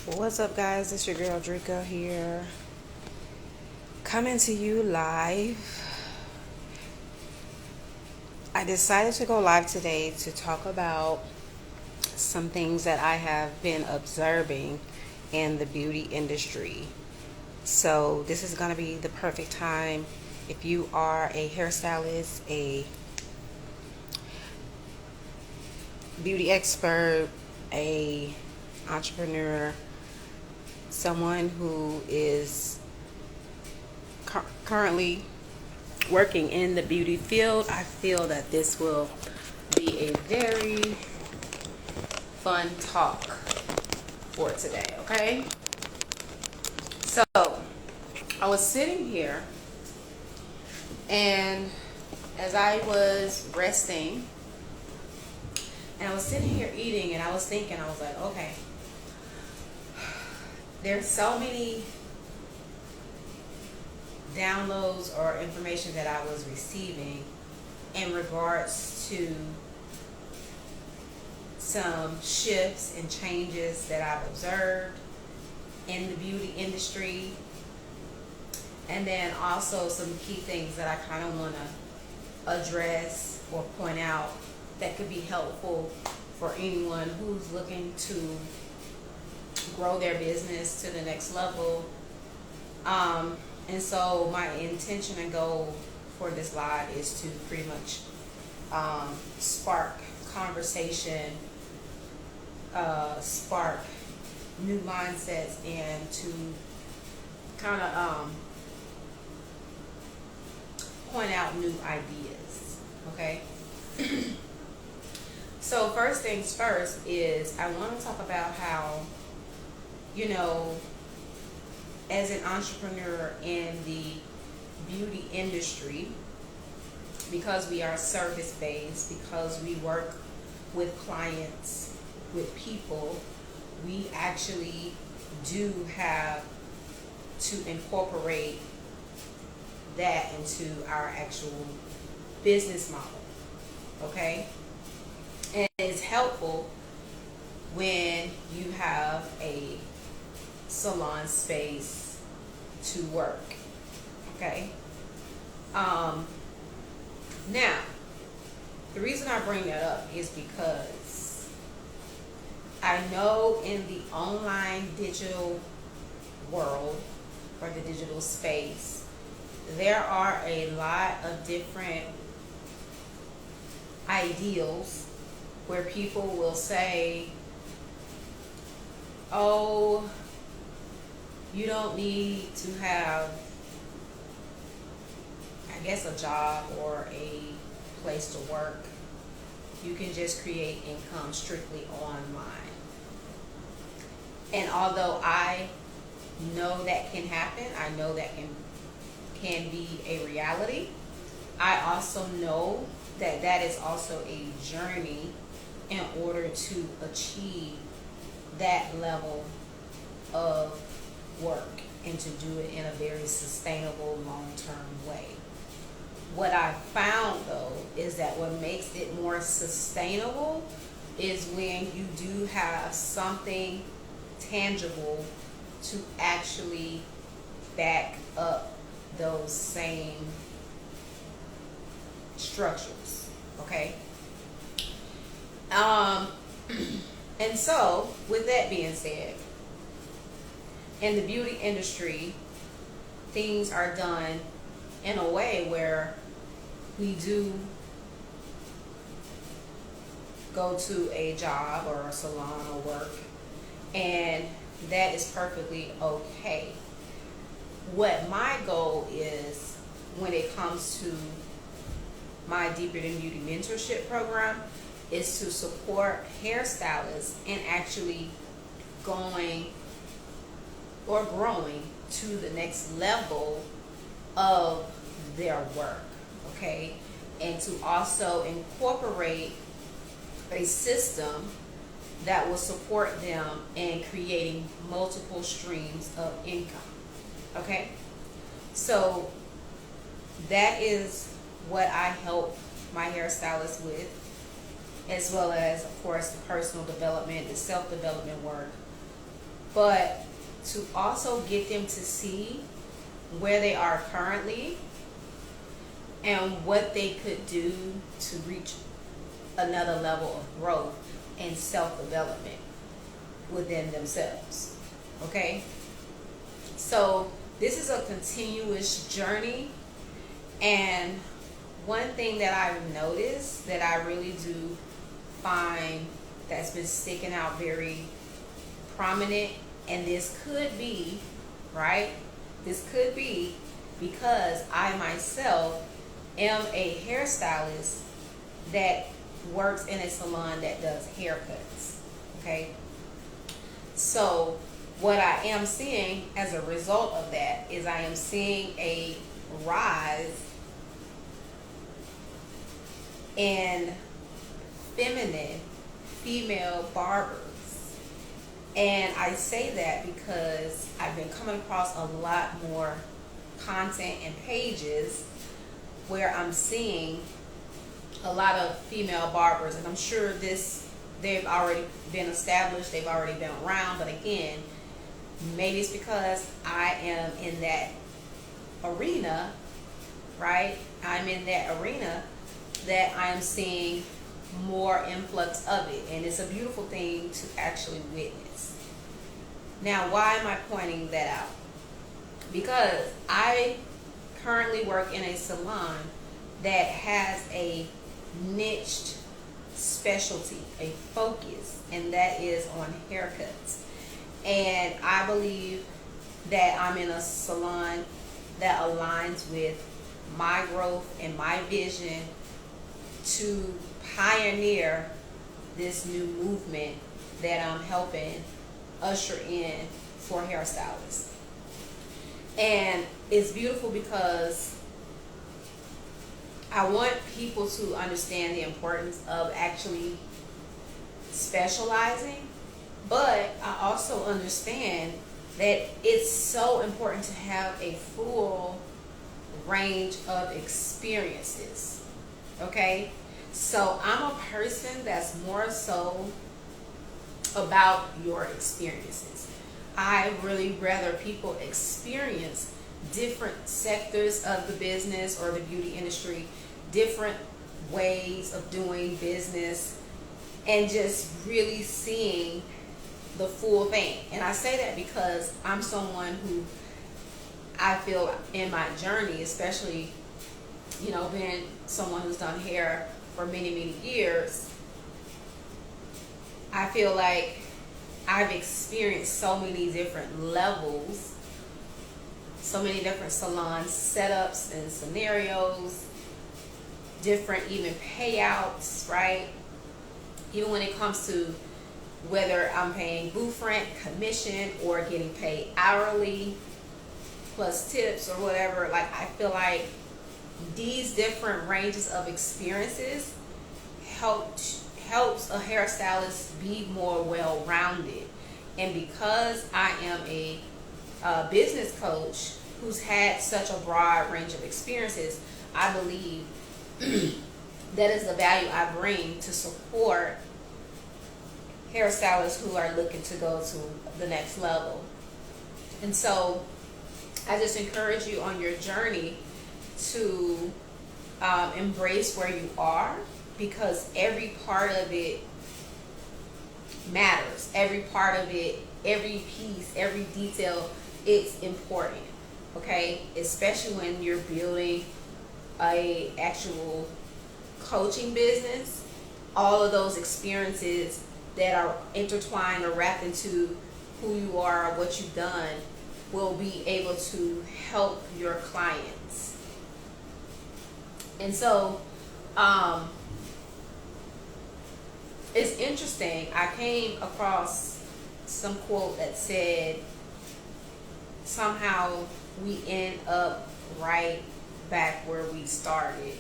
What's up, guys? It's your girl Drika here, coming to you live. I decided to go live today to talk about some things that I have been observing in the beauty industry. So, this is going to be the perfect time if you are a hairstylist, a beauty expert, a entrepreneur, someone who is currently working in the beauty field. I feel that this will be a very fun talk for today, okay? So, I was sitting here, and as I was resting, and I was sitting here eating, and I was thinking, I was like, okay, there's so many downloads or information that I was receiving in regards to some shifts and changes that I've observed in the beauty industry, and then also some key things that I kind of want to address or point out that could be helpful for anyone who's looking to grow their business to the next level. And so my intention and goal for this live is to pretty much spark conversation, spark new mindsets, and to kind of point out new ideas. Okay. So first things first is I want to talk about how, as an entrepreneur in the beauty industry, because we are service based, because we work with clients, with people, we actually do have to incorporate that into our actual business model. Okay? And it's helpful when you have a salon space to work. Okay? Now, the reason I bring that up is because I know in the online digital world, or the digital space, there are a lot of different ideals where people will say, oh, you don't need to have, I guess, a job or a place to work. You can just create income strictly online. And although I know that can happen, I know that can be a reality, I also know that that is also a journey in order to achieve that level of work and to do it in a very sustainable, long-term way. What I found, though, is that what makes it more sustainable is when you do have something tangible to actually back up those same structures. Okay? And so, with that being said, in the beauty industry, things are done in a way where we do go to a job or a salon or work, and that is perfectly okay. What my goal is when it comes to my Deeper Than Beauty mentorship program is to support hairstylists in actually going or growing to the next level of their work, okay? And to also incorporate a system that will support them in creating multiple streams of income, okay? So that is what I help my hairstylists with, as well as, of course, the personal development, the self-development work, but to also get them to see where they are currently and what they could do to reach another level of growth and self-development within themselves. Okay? So this is a continuous journey, and one thing that I've noticed that I really do find that's been sticking out very prominent, and this could be, right? This could be because I myself am a hairstylist that works in a salon that does haircuts. Okay? So what I am seeing as a result of that is I am seeing a rise in feminine female barbers. And I say that because I've been coming across a lot more content and pages where I'm seeing a lot of female barbers, and I'm sure they've already been established, they've already been around, but again, maybe it's because I am in that arena, right? I'm in that arena that I'm seeing more influx of it, and it's a beautiful thing to actually witness. Now, why am I pointing that out? Because I currently work in a salon that has a niched specialty, a focus, and that is on haircuts. And I believe that I'm in a salon that aligns with my growth and my vision to pioneer this new movement that I'm helping usher in for hairstylists. And it's beautiful because I want people to understand the importance of actually specializing, but I also understand that it's so important to have a full range of experiences. Okay? So I'm a person that's more so about your experiences. I really rather people experience different sectors of the business or the beauty industry, different ways of doing business, and just really seeing the full thing. And I say that because I'm someone who I feel in my journey, especially, being someone who's done hair for many, many years, I feel like I've experienced so many different levels, so many different salon setups and scenarios, different even payouts, right? Even when it comes to whether I'm paying booth rent, commission, or getting paid hourly plus tips or whatever, like I feel like these different ranges of experiences helps a hairstylist be more well-rounded. And because I am a business coach who's had such a broad range of experiences, I believe that is the value I bring to support hairstylists who are looking to go to the next level. And so I just encourage you on your journey to embrace where you are, because every part of it matters. Every part of it, every piece, every detail, it's important. Okay? Especially when you're building a actual coaching business, all of those experiences that are intertwined or wrapped into who you are, what you've done, will be able to help your clients. And so it's interesting. I came across some quote that said, somehow we end up right back where we started.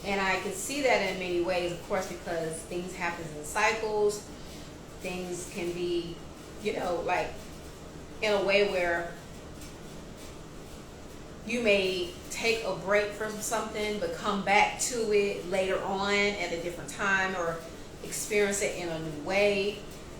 And I can see that in many ways, of course, because things happen in cycles. Things can be, like in a way where you may take a break from something but come back to it later on at a different time or experience it in a new way.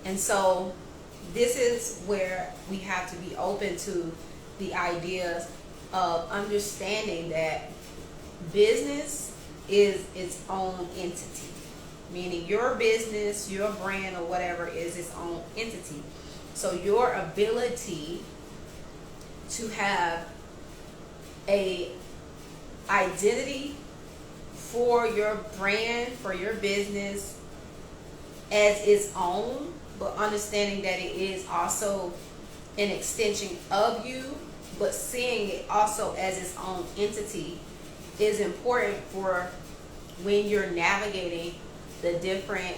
And so this is where we have to be open to the ideas of understanding that business is its own entity, meaning your business, your brand, or whatever is its own entity. So your ability to have a identity for your brand, for your business as its own, but understanding that it is also an extension of you, but seeing it also as its own entity is important for when you're navigating the different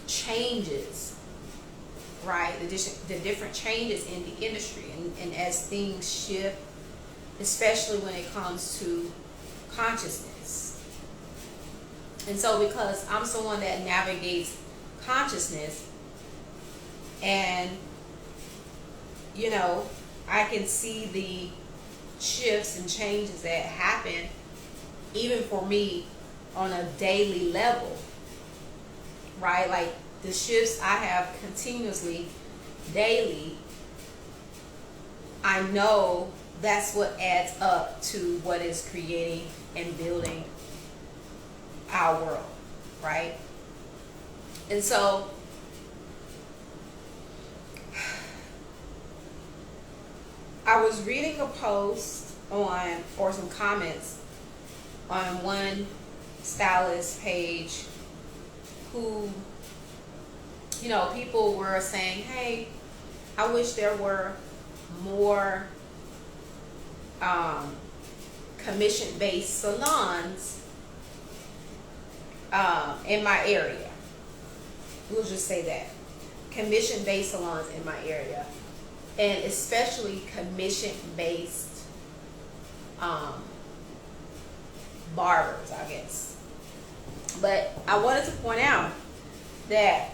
changes, right? The different changes in the industry, and as things shift, especially when it comes to consciousness. And so because I'm someone that navigates consciousness, and I can see the shifts and changes that happen even for me on a daily level, right? Like the shifts I have continuously daily, I know that's what adds up to what is creating and building our world, right? And so I was reading a post or some comments on one stylist page who, people were saying, hey, I wish there were more commission-based salons in my area. We'll just say that. Commission-based salons in my area. And especially commission-based barbers, I guess. But I wanted to point out that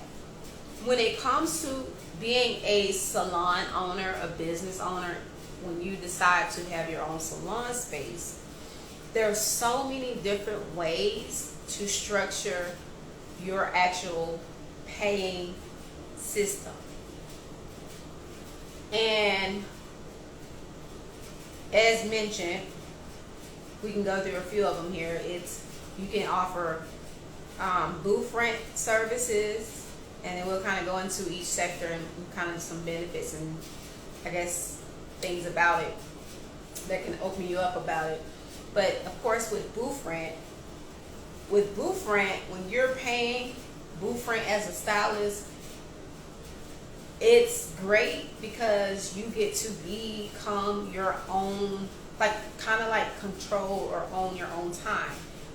when it comes to being a salon owner, a business owner, when you decide to have your own salon space, there are so many different ways to structure your actual paying system. And as mentioned, we can go through a few of them here. You can offer booth rent services, and then we'll kind of go into each sector and kind of some benefits and I guess things about it that can open you up about it. But of course, with booth rent, when you're paying booth rent as a stylist, it's great because you get to become your own, kind of control or own your own time.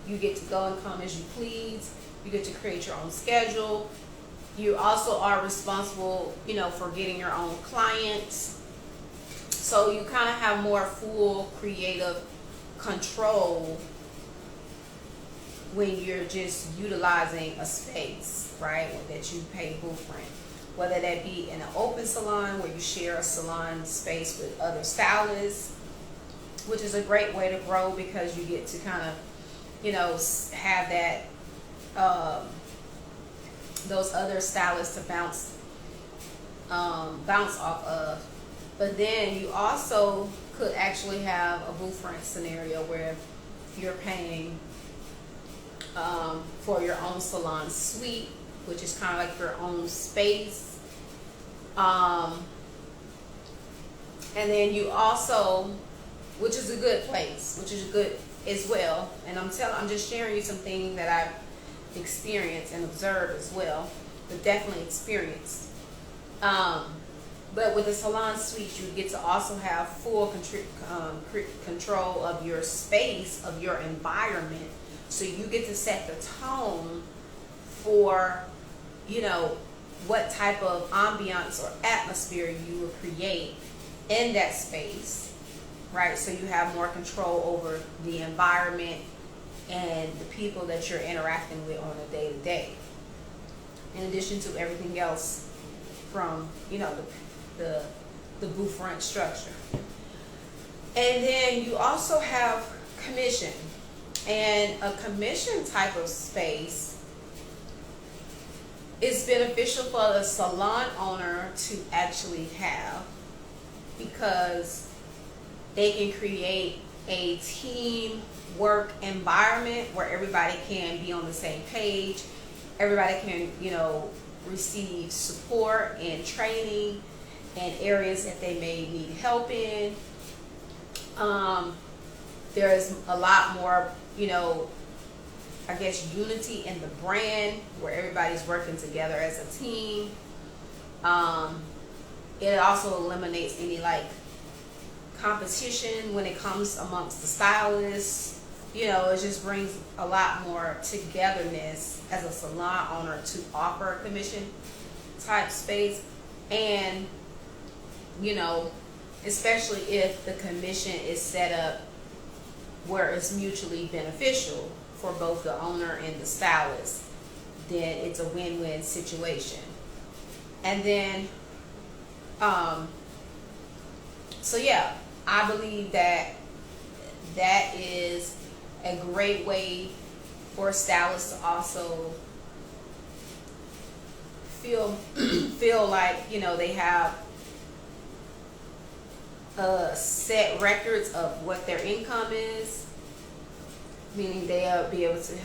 You get to go and come as you please. You get to create your own schedule. You also are responsible, for getting your own clients. So you kind of have more full creative control when you're just utilizing a space, right, that you pay booth rent. Whether that be in an open salon where you share a salon space with other stylists, which is a great way to grow because you get to kind of, have that, those other stylists to bounce off of. But then you also could actually have a booth rent scenario where you're paying for your own salon suite, which is kind of like your own space. And then you also, which is a good place, which is good as well. And I'm just sharing you some things that I've experienced and observed as well, but definitely experienced. But with the salon suite, you get to also have full control of your space, of your environment. So you get to set the tone for, what type of ambiance or atmosphere you will create in that space, right? So you have more control over the environment and the people that you're interacting with on a day-to-day. In addition to everything else from, the booth rent structure. And then you also have commission. And a commission type of space it's beneficial for the salon owner to actually have, because they can create a team work environment where everybody can be on the same page. Everybody can, receive support and training in areas that they may need help in. There's a lot more, I guess, unity in the brand where everybody's working together as a team. It also eliminates any competition when it comes amongst the stylists. It just brings a lot more togetherness as a salon owner to offer a commission type space. And especially if the commission is set up where it's mutually beneficial for both the owner and the stylist, then it's a win-win situation. And then so yeah, I believe that is a great way for stylists to also feel like they have set records of what their income is, meaning they'll be able to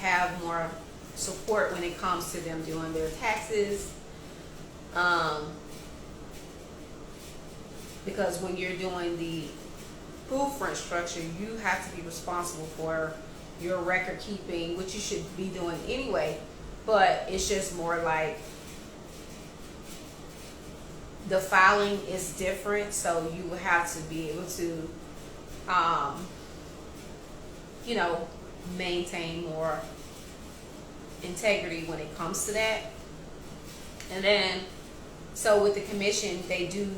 have more support when it comes to them doing their taxes. Because when you're doing the full French structure, you have to be responsible for your record keeping, which you should be doing anyway, but it's just more like the filing is different, so you will have to be able to maintain more integrity when it comes to that. And then so with the commission, they do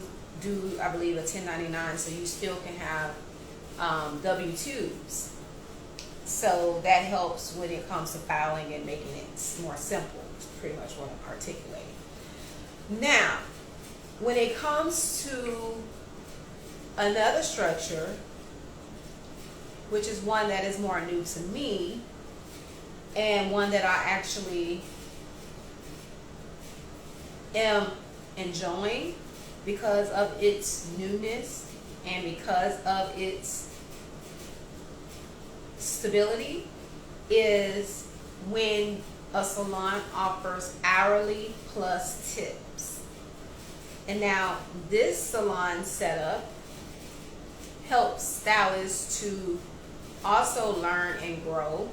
I believe a 1099, so you still can have W-2s. So that helps when it comes to filing and making it more simple. It's pretty much what I'm articulating. Now, when it comes to another structure, which is one that is more new to me, and one that I actually am enjoying because of its newness and because of its stability, is when a salon offers hourly plus tips. And now this salon setup helps stylists to also learn and grow.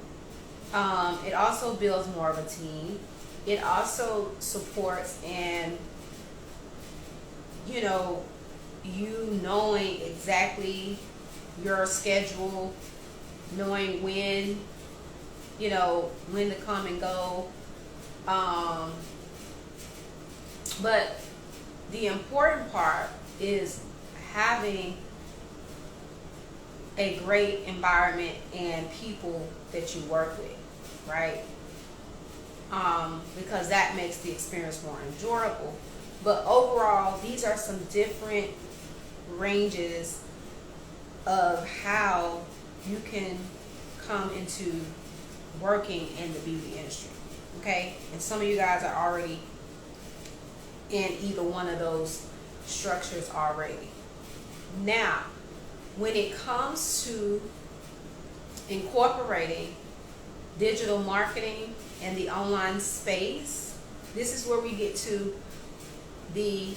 It also builds more of a team. It also supports and you knowing exactly your schedule, knowing when to come and go. But the important part is having a great environment and people that you work with, right? Because that makes the experience more enjoyable. But overall, these are some different ranges of how you can come into working in the beauty industry, okay? And some of you guys are already in either one of those structures already. Now, when it comes to incorporating digital marketing and the online space, this is where we get to the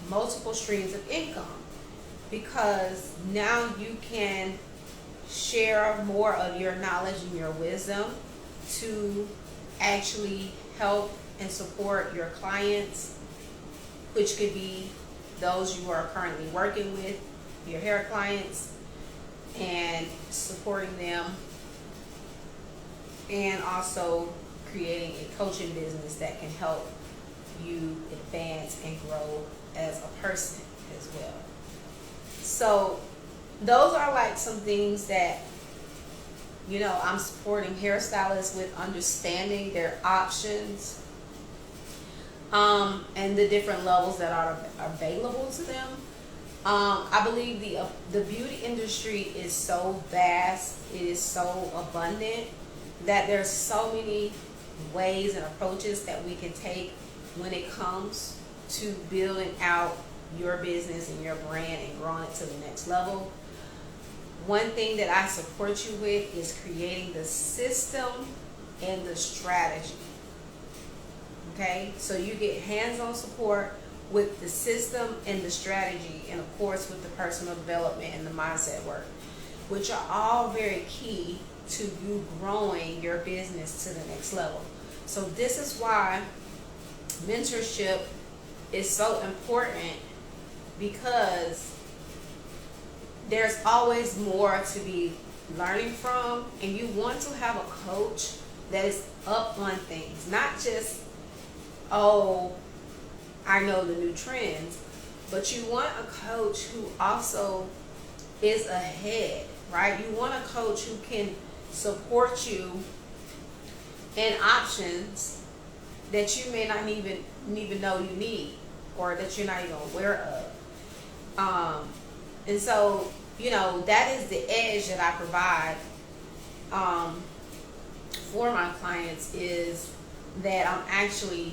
multiple streams of income, because now you can share more of your knowledge and your wisdom to actually help and support your clients, which could be those you are currently working with, your hair clients, and supporting them, and also creating a coaching business that can help you advance and grow as a person as well. So those are like some things that I'm supporting hairstylists with, understanding their options and the different levels that are available to them. I believe the beauty industry is so vast, it is so abundant, that there's so many ways and approaches that we can take when it comes to building out your business and your brand and growing it to the next level. One thing that I support you with is creating the system and the strategy. Okay, so you get hands-on support with the system and the strategy, and of course with the personal development and the mindset work, which are all very key to you growing your business to the next level. So this is why mentorship is so important, because there's always more to be learning from, and you want to have a coach that is up on things, not just, oh, I know the new trends, but you want a coach who also is ahead, right? You want a coach who can support you in options that you may not even know you need, or that you're not even aware of. And so, that is the edge that I provide for my clients, is that I'm actually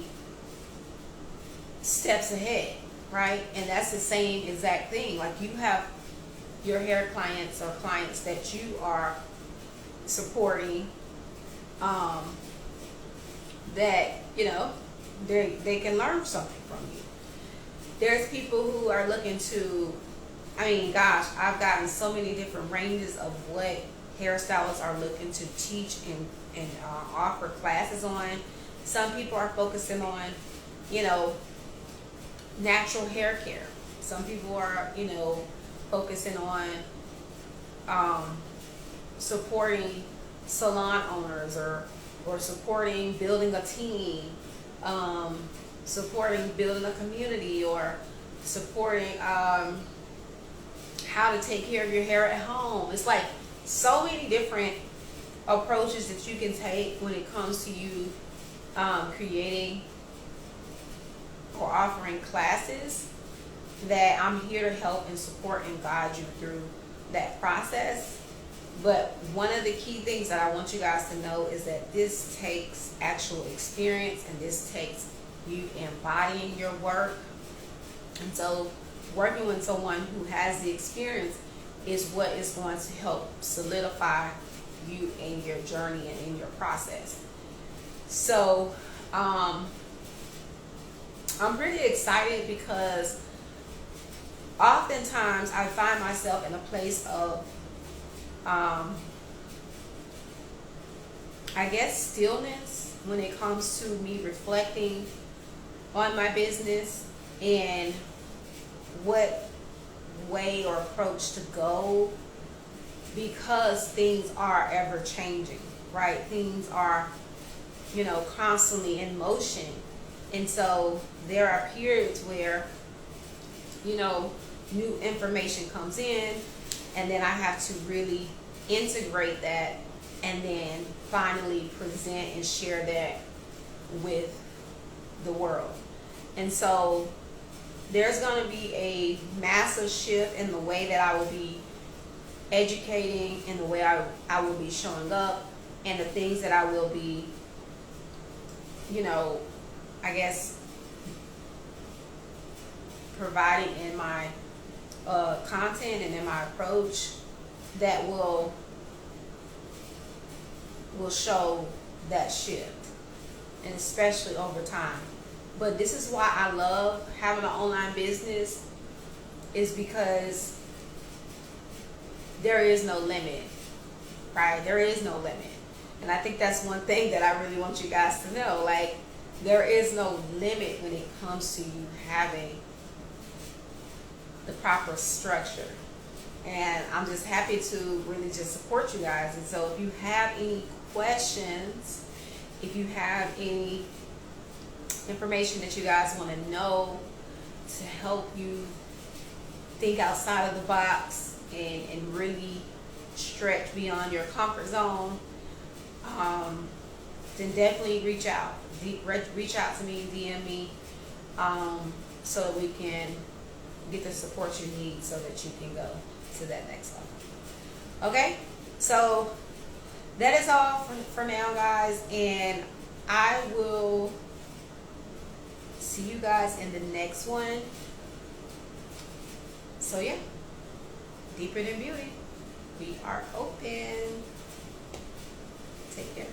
steps ahead, right? And that's the same exact thing. Like, you have your hair clients or clients that you are supporting, that they can learn something from you. There's people who are looking to, I've gotten so many different ranges of what hairstylists are looking to teach and offer classes on. Some people are focusing on, natural hair care. Some people are, focusing on supporting salon owners, or supporting building a team, supporting building a community, or supporting how to take care of your hair at home. It's like so many different approaches that you can take when it comes to you creating or offering classes, that I'm here to help and support and guide you through that process. But one of the key things that I want you guys to know is that this takes actual experience, and this takes you embodying your work. And so working with someone who has the experience is what is going to help solidify you in your journey and in your process. So I'm pretty excited, because oftentimes I find myself in a place of stillness when it comes to me reflecting on my business and what way or approach to go, because things are ever changing, right? Things are, constantly in motion. And so there are periods where, new information comes in, and then I have to really integrate that, and then finally present and share that with the world. And so there's going to be a massive shift in the way that I will be educating, and the way I will be showing up, and the things that I will be, providing in my content and in my approach, that will show that shift, and especially over time. But this is why I love having an online business, is because there is no limit, right? There is no limit. And I think that's one thing that I really want you guys to know. Like, there is no limit when it comes to you having the proper structure. And I'm just happy to really just support you guys. And so if you have any questions, if you have any information that you guys want to know to help you think outside of the box and really stretch beyond your comfort zone, then definitely reach out. Reach out to me, DM me, so that we can get the support you need so that you can go to that next level. Okay, so that is all for now, guys, and I will see you guys in the next one. So yeah, deeper than beauty. We are open. Take care.